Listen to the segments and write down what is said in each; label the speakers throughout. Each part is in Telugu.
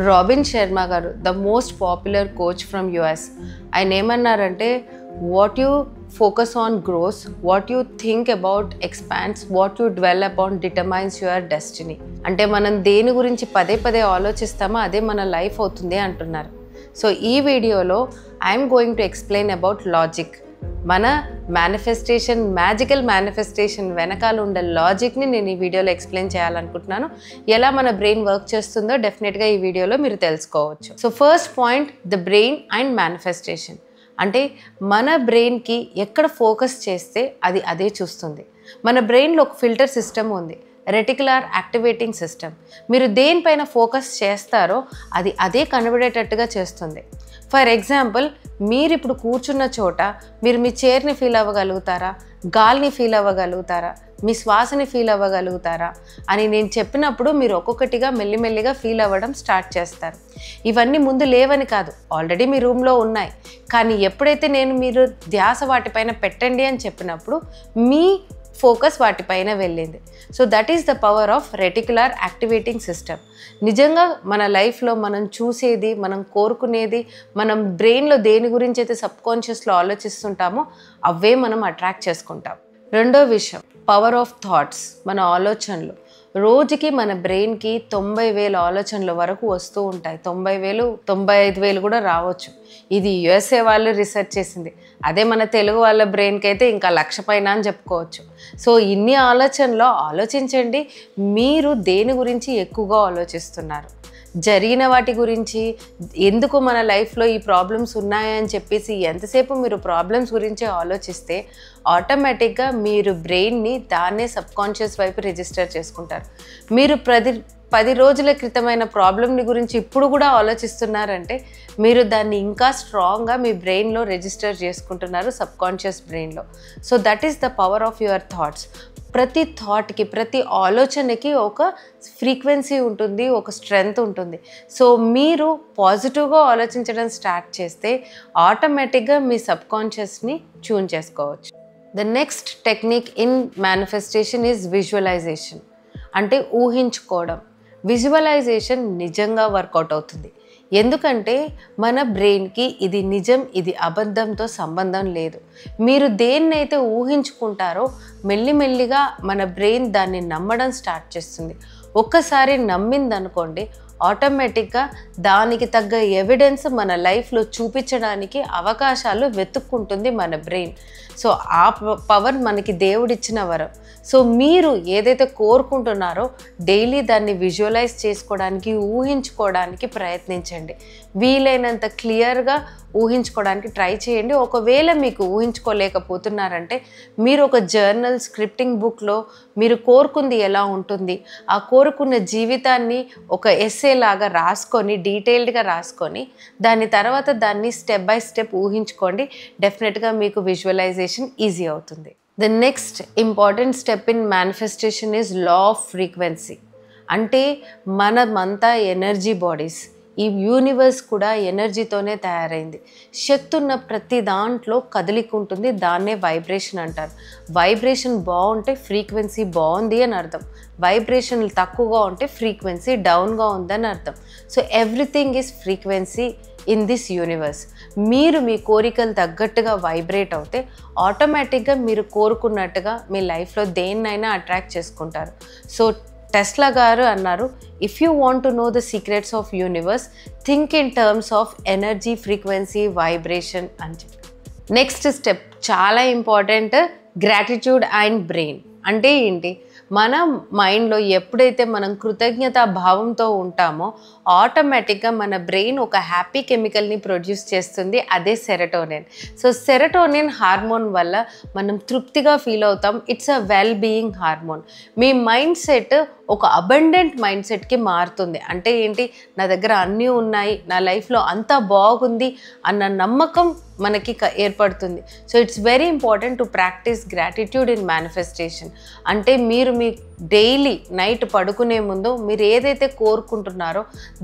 Speaker 1: రాబిన్ శర్మ గారు, the most popular coach from US, ఆయన ఏమన్నారంటే what you focus on gross, what you think about expands, what you dwell upon determines your destiny. అంటే మనం దేని గురించి పదే పదే ఆలోచిస్తామో అదే మన లైఫ్ అవుతుంది అంటున్నారు. సో ఈ వీడియోలో I'm going to explain about logic. మన మేనిఫెస్టేషన్, మ్యాజికల్ మేనిఫెస్టేషన్ వెనకాల ఉండే లాజిక్ని నేను ఈ వీడియోలో ఎక్స్ప్లెయిన్ చేయాలనుకుంటున్నాను. ఎలా మన బ్రెయిన్ వర్క్ చేస్తుందో డెఫినెట్గా ఈ వీడియోలో మీరు తెలుసుకోవచ్చు. So first point, the brain and manifestation. అంటే మన బ్రెయిన్కి ఎక్కడ ఫోకస్ చేస్తే అది అదే చూస్తుంది. మన బ్రెయిన్లో ఒక ఫిల్టర్ సిస్టమ్ ఉంది, రెటికులర్ యాక్టివేటింగ్ సిస్టమ్. మీరు దేనిపైన ఫోకస్ చేస్తారో అది అదే కనబడేటట్టుగా చేస్తుంది. ఫర్ ఎగ్జాంపుల్, మీరు ఇప్పుడు కూర్చున్న చోట మీరు మీ చైర్ని ఫీల్ అవ్వగలుగుతారా, గాలిని ఫీల్ అవ్వగలుగుతారా, మీ శ్వాసని ఫీల్ అవ్వగలుగుతారా అని నేను చెప్పినప్పుడు మీరు ఒక్కొక్కటిగా మెల్లిమెల్లిగా ఫీల్ అవ్వడం స్టార్ట్ చేస్తారు. ఇవన్నీ ముందు లేవని కాదు, ఆల్రెడీ మీ రూమ్లో ఉన్నాయి. కానీ ఎప్పుడైతే నేను మీరు ధ్యాస వాటిపైన పెట్టండి అని చెప్పినప్పుడు మీ ఫోకస్ వాటిపైన వెళ్ళింది. So that is the power of reticular activating system. నిజంగా మన లైఫ్లో మనం చూసేది, మనం కోరుకునేది, మనం బ్రెయిన్లో దేని గురించి అయితే సబ్కాన్షియస్లో ఆలోచిస్తుంటామో అవే మనం అట్రాక్ట్ చేసుకుంటాం. రెండో విషయం, పవర్ ఆఫ్ థాట్స్. మన ఆలోచనలు రోజుకి మన బ్రెయిన్కి 90,000 ఆలోచనల వరకు వస్తూ ఉంటాయి. 90,000, 95,000 కూడా రావచ్చు. ఇది యుఎస్ఏ వాళ్ళు రీసెర్చ్ చేసింది. అదే మన తెలుగు వాళ్ళ బ్రెయిన్కి అయితే ఇంకా 1,00,000 పైన అని చెప్పుకోవచ్చు. సో ఇన్ని ఆలోచనలో ఆలోచించండి, మీరు దేని గురించి ఎక్కువగా ఆలోచిస్తున్నారు. జరిగిన వాటి గురించి, ఎందుకు మన లైఫ్లో ఈ ప్రాబ్లమ్స్ ఉన్నాయని చెప్పేసి ఎంతసేపు మీరు ప్రాబ్లమ్స్ గురించి ఆలోచిస్తే ఆటోమేటిక్గా మీరు బ్రెయిన్ని దాన్నే సబ్కాన్షియస్ వైపు రిజిస్టర్ చేసుకుంటారు. మీరు 10 రోజుల క్రితమైన ప్రాబ్లమ్ని గురించి ఇప్పుడు కూడా ఆలోచిస్తున్నారంటే మీరు దాన్ని ఇంకా స్ట్రాంగ్గా మీ బ్రెయిన్లో రిజిస్టర్ చేసుకుంటున్నారు, సబ్కాన్షియస్ బ్రెయిన్లో. So that is the power of your thoughts. ప్రతి థాట్కి, ప్రతి ఆలోచనకి ఒక ఫ్రీక్వెన్సీ ఉంటుంది, ఒక స్ట్రెంగ్త్ ఉంటుంది. సో మీరు పాజిటివ్గా ఆలోచించడం స్టార్ట్ చేస్తే ఆటోమేటిక్గా మీ సబ్కాన్షియస్ని ట్యూన్ చేసుకోవచ్చు. The next technique in manifestation is visualisation. అంటే ఊహించుకోవడం. విజువలైజేషన్ నిజంగా వర్కౌట్ అవుతుంది. ఎందుకంటే మన బ్రెయిన్కి ఇది నిజం, ఇది అబద్ధంతో సంబంధం లేదు. మీరు దేన్నైతే ఊహించుకుంటారో మెల్లిమెల్లిగా మన బ్రెయిన్ దాన్ని నమ్మడం స్టార్ట్ చేస్తుంది. ఒక్కసారి నమ్మిందనుకోండి, ఆటోమేటిక్గా దానికి తగ్గ ఎవిడెన్స్ మన లైఫ్లో చూపించడానికి అవకాశాలు వెతుక్కుంటుంది మన బ్రెయిన్. సో ఆ పవర్ మనకి దేవుడిచ్చిన వరం. సో మీరు ఏదైతే కోరుకుంటున్నారో డైలీ దాన్ని విజువలైజ్ చేసుకోవడానికి, ఊహించుకోవడానికి ప్రయత్నించండి. వీలైనంత క్లియర్గా ఊహించుకోవడానికి ట్రై చేయండి. ఒకవేళ మీకు ఊహించుకోలేకపోతున్నారంటే మీరు ఒక జర్నల్, స్క్రిప్టింగ్ బుక్లో మీరు కోరుకుంది ఎలా ఉంటుంది, ఆ కోరుకున్న జీవితాన్ని ఒక ఎస్సే లాగా రాసుకొని, డీటెయిల్డ్గా రాసుకొని దాని తర్వాత దాన్ని స్టెప్ బై స్టెప్ ఊహించుకోండి. డెఫినెట్గా మీకు విజువలైజేషన్ ఈజీ అవుతుంది. The next important step in manifestation is law off frequency. అంటే మనమంతా ఎనర్జీ బాడీస్. ఈ యూనివర్స్ కూడా ఎనర్జీతోనే తయారైంది. శక్తి ఉన్న ప్రతి దాంట్లో కదలిక ఉంటుంది, దాన్నే వైబ్రేషన్ అంటారు. వైబ్రేషన్ బాగుంటే ఫ్రీక్వెన్సీ బాగుంది అని అర్థం. వైబ్రేషన్ తక్కువగా ఉంటే ఫ్రీక్వెన్సీ డౌన్గా ఉందని అర్థం. So everything is frequency in this universe. మీరు మీ కోరికలు తగ్గట్టుగా వైబ్రేట్ అవుతే ఆటోమేటిక్గా మీరు కోరుకున్నట్టుగా మీ లైఫ్లో దేన్నైనా అట్రాక్ట్ చేసుకుంటారు. సో టెస్లా గారు అన్నారు, if you want to know the secrets of universe, think in terms of energy, frequency, vibration అని చెప్పి. నెక్స్ట్ స్టెప్ చాలా ఇంపార్టెంట్, గ్రాటిట్యూడ్ అండ్ బ్రెయిన్. అంటే ఏంటి? మన మైండ్లో ఎప్పుడైతే మనం కృతజ్ఞతా భావంతో ఉంటామో ఆటోమేటిక్గా మన బ్రెయిన్ ఒక హ్యాపీ కెమికల్ని ప్రొడ్యూస్ చేస్తుంది, అదే సెరటోనిన్. సో సెరటోనిన్ హార్మోన్ వల్ల మనం తృప్తిగా ఫీల్ అవుతాం. It's a well being hormone. Me mind set ఒక అబండెంట్ మైండ్ సెట్కి మారుతుంది. అంటే ఏంటి? నా దగ్గర అన్నీ ఉన్నాయి, నా లైఫ్లో అంతా బాగుంది అన్న నమ్మకం మనకి ఏర్పడుతుంది. So it's very important to practice gratitude in manifestation. అంటే మీరు మీ డైలీ నైట్ పడుకునే ముందు మీరు ఏదైతే కోరుకుంటున్నారో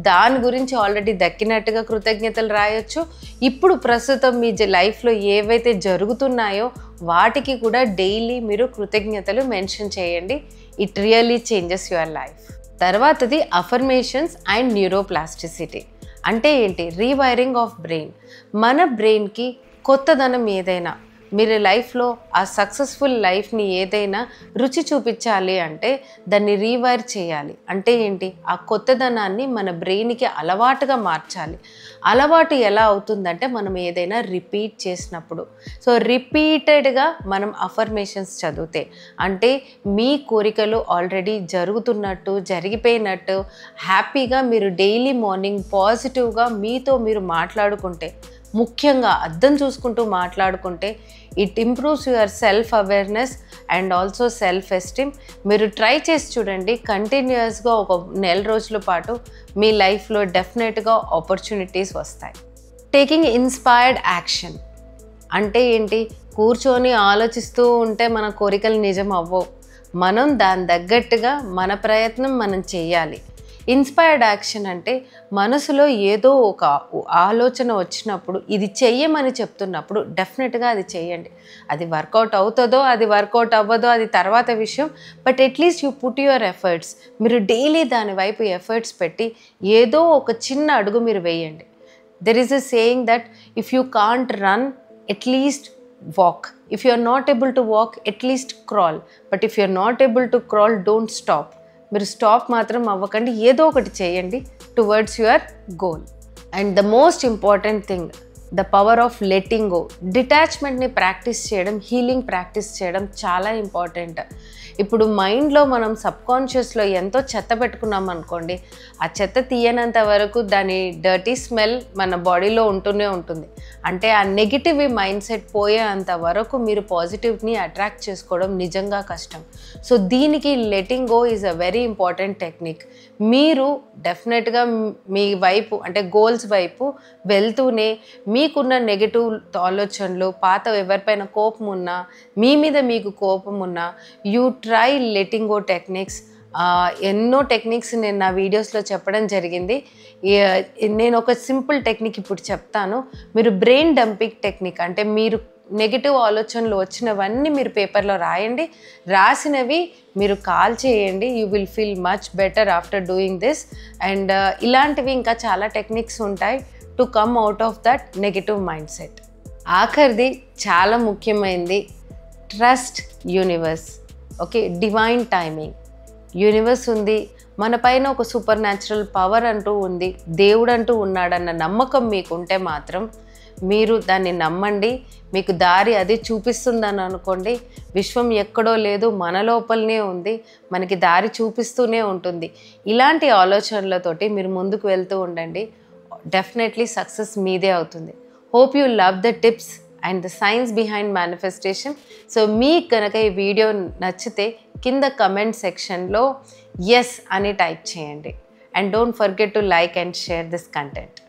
Speaker 1: దాని గురించి ఆల్రెడీ దక్కినట్టుగా కృతజ్ఞతలు రాయొచ్చు. ఇప్పుడు ప్రస్తుతం మీ లైఫ్లో ఏవైతే జరుగుతున్నాయో వాటికి కూడా డైలీ మీరు కృతజ్ఞతలు మెన్షన్ చేయండి. It really changes your life. తర్వాతది అఫర్మేషన్స్ అండ్ న్యూరోప్లాస్టిసిటీ. అంటే ఏంటి? Rewiring of brain. మన బ్రెయిన్కి కొత్తదనం ఏదైనా, మీరు లైఫ్లో ఆ సక్సెస్ఫుల్ లైఫ్ని ఏదైనా రుచి చూపించాలి అంటే దాన్ని రీవైర్ చేయాలి. అంటే ఏంటి? ఆ కొత్తదనాన్ని మన బ్రెయిన్కి అలవాటుగా మార్చాలి. అలవాటు ఎలా అవుతుందంటే మనం ఏదైనా రిపీట్ చేసినప్పుడు. సో రిపీటెడ్గా మనం అఫర్మేషన్స్ చదివితే, అంటే మీ కోరికలు ఆల్రెడీ జరుగుతున్నట్టు, జరిగిపోయినట్టు హ్యాపీగా మీరు డైలీ మార్నింగ్ పాజిటివ్గా మీతో మీరు మాట్లాడుకుంటే, ముఖ్యంగా అద్దం చూసుకుంటూ మాట్లాడుకుంటే, it improves your self awareness and also self esteem. మీరు ట్రై చేసి చూడండి. కంటిన్యూస్గా ఒక నెల రోజుల పాటు మీ లైఫ్లో డెఫినెట్గా ఆపర్చునిటీస్ వస్తాయి. టేకింగ్ ఇన్స్పైర్డ్ యాక్షన్ అంటే ఏంటి? కూర్చొని ఆలోచిస్తూ ఉంటే మన కోరికలు నిజం అవ్వవు. మనం దాని తగ్గట్టుగా మన ప్రయత్నం మనం చేయాలి. ఇన్స్పైర్డ్ యాక్షన్ అంటే మనసులో ఏదో ఒక ఆలోచన వచ్చినప్పుడు, ఇది చెయ్యమని చెప్తున్నప్పుడు డెఫినెట్గా అది చేయండి. అది వర్కౌట్ అవుతుందో అది వర్కౌట్ అవ్వదో అది తర్వాత విషయం. But at least you put your efforts. మీరు డైలీ దాని వైపు ఎఫర్ట్స్ పెట్టి ఏదో ఒక చిన్న అడుగు మీరు వేయండి. There is a saying that if you can't run, at least walk. If you are not able to walk, at least crawl. But if you are not able to crawl, don't stop. మీరు స్టాప్ మాత్రం అవ్వకండి, ఏదో ఒకటి చేయండి towards your goal. And the most important thing, the power of letting go. డిటాచ్మెంట్ని ప్రాక్టీస్ చేయడం, హీలింగ్ ప్రాక్టీస్ చేయడం చాలా ఇంపార్టెంట్. ఇప్పుడు మైండ్లో మనం సబ్కాన్షియస్లో ఎంతో చెత్త పెట్టుకున్నాం అనుకోండి, ఆ చెత్త తీయనంత వరకు దాని డర్టీ స్మెల్ మన బాడీలో ఉంటూనే ఉంటుంది. అంటే ఆ నెగిటివ్ మైండ్ సెట్ పోయేంత వరకు మీరు పాజిటివ్ని అట్రాక్ట్ చేసుకోవడం నిజంగా కష్టం. సో దీనికి letting go is a very important technique. మీరు డెఫినెట్గా మీ వైపు అంటే గోల్స్ వైపు వెళ్తూనే మీకున్న నెగిటివ్ ఆలోచనలు, పాత ఎవరిపైన కోపం ఉన్నా, మీ మీద మీకు కోపం ఉన్నా, you try letting go techniques. ఎన్నో టెక్నిక్స్ నేను నా వీడియోస్లో చెప్పడం జరిగింది. నేను ఒక సింపుల్ టెక్నిక్ ఇప్పుడు చెప్తాను. మీరు బ్రెయిన్ డంపింగ్ టెక్నిక్ అంటే మీరు నెగిటివ్ ఆలోచనలు వచ్చినవన్నీ మీరు పేపర్లో రాయండి. రాసినవి మీరు కాల్ చేయండి. You will feel much better after doing this. And ఇలాంటివి ఇంకా చాలా టెక్నిక్స్ ఉంటాయి to come out of that negative mindset. ఆఖరిది చాలా ముఖ్యమైనది, trust universe. Okay, divine timing. Universe ఉంది, మన పైన ఒక సూపర్ న్యాచురల్ పవర్ అంటూ ఉంది, దేవుడు అంటూ ఉన్నాడన్న నమ్మకం మీకు ఉంటే మాత్రం మీరు దాన్ని నమ్మండి. మీకు దారి అది చూపిస్తుందని అనుకోండి. విశ్వం ఎక్కడో లేదు, మన లోపలనే ఉంది, మనకి దారి చూపిస్తూనే ఉంటుంది. ఇలాంటి ఆలోచనలతోటి మీరు ముందుకు వెళ్తూ ఉండండి. డెఫినెట్లీ సక్సెస్ మీదే అవుతుంది. Hope you love the tips and the science behind manifestation. So మీకు కనుక ఈ వీడియో నచ్చితే కింద కమెంట్ సెక్షన్లో ఎస్ అని టైప్ చేయండి. And don't forget to like and share this content.